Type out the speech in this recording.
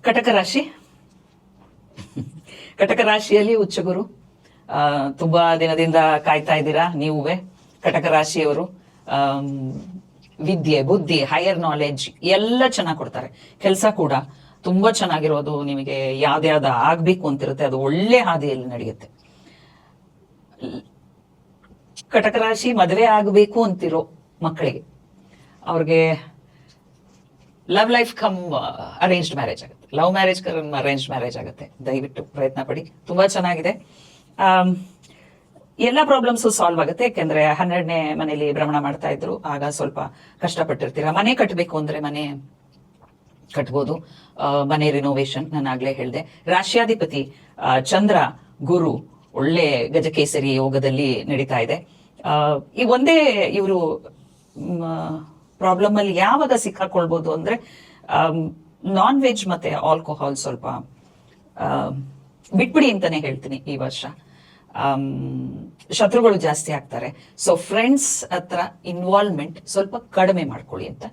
ಕಟಕ ರಾಶಿ. ಕಟಕ ರಾಶಿಯಲ್ಲಿ ಉಚ್ಚಗುರು. ತುಂಬಾ ದಿನದಿಂದ ಕಾಯ್ತಾ ಇದ್ದೀರಾ ನೀವುವೆ ಕಟಕ ರಾಶಿಯವರು. ವಿದ್ಯೆ, ಬುದ್ಧಿ, ಹೈಯರ್ ನಾಲೆಡ್ಜ್ ಎಲ್ಲ ಚೆನ್ನಾಗಿ ಕೊಡ್ತಾರೆ. ಕೆಲಸ ಕೂಡ ತುಂಬಾ ಚೆನ್ನಾಗಿರೋದು. ನಿಮಗೆ ಯಾವ್ದ್ಯಾವ್ದು ಆಗ್ಬೇಕು ಅಂತಿರುತ್ತೆ ಅದು ಒಳ್ಳೆ ಹಾದಿಯಲ್ಲಿ ನಡೆಯುತ್ತೆ. ಕಟಕ ರಾಶಿ ಮದುವೆ ಆಗಬೇಕು ಅಂತಿರೋ ಮಕ್ಕಳಿಗೆ, ಅವ್ರಿಗೆ love life come arranged marriage ಆಗುತ್ತೆ. Love marriage come arrange marriage ಆಗುತ್ತೆ. ದಯವಿಟ್ಟು ಪ್ರಯತ್ನ ಪಡಿ, ತುಂಬಾ ಚೆನ್ನಾಗಿದೆ. ಎಲ್ಲ ಪ್ರಾಬ್ಲಮ್ಸ್ ಸಾಲ್ವ್ ಆಗುತ್ತೆ. ಯಾಕೆಂದ್ರೆ 12ನೇ ಮನೆಯಲ್ಲಿ ಭ್ರಮಣ ಮಾಡ್ತಾ ಇದ್ರು, ಆಗ ಸ್ವಲ್ಪ ಕಷ್ಟಪಟ್ಟಿರ್ತೀರಾ. ಮನೆ ಕಟ್ಟಬೇಕು ಅಂದ್ರೆ ಮನೆ ಕಟ್ಬೋದು. ಮನೆ ರಿನೋವೇಷನ್ ನಾನು ಆಗ್ಲೇ ಹೇಳಿದೆ. ರಾಶ್ಯಾಧಿಪತಿ ಚಂದ್ರ ಗುರು ಒಳ್ಳೆ ಗಜಕೇಸರಿ ಯೋಗದಲ್ಲಿ ನಡೀತಾ ಇದೆ. ಈ ಒಂದೇ ಇವರು ಪ್ರಾಬ್ಲಮ್ ಅಲ್ಲಿ ಯಾವಾಗ ಸಿಕ್ಕಾಕೊಳ್ಬಹುದು ಅಂದ್ರೆ ನಾನ್ ವೆಜ್ ಮತ್ತೆ ಆಲ್ಕೋಹಾಲ್ ಸ್ವಲ್ಪ ಬಿಟ್ಬಿಡಿ ಅಂತಾನೆ ಹೇಳ್ತೀನಿ ಈ ವರ್ಷ. ಶತ್ರುಗಳು ಜಾಸ್ತಿ ಆಗ್ತಾರೆ. ಸೊ ಫ್ರೆಂಡ್ಸ್ ಹತ್ರ ಇನ್ವಾಲ್ವ್ಮೆಂಟ್ ಸ್ವಲ್ಪ ಕಡಿಮೆ ಮಾಡ್ಕೊಳ್ಳಿ ಅಂತ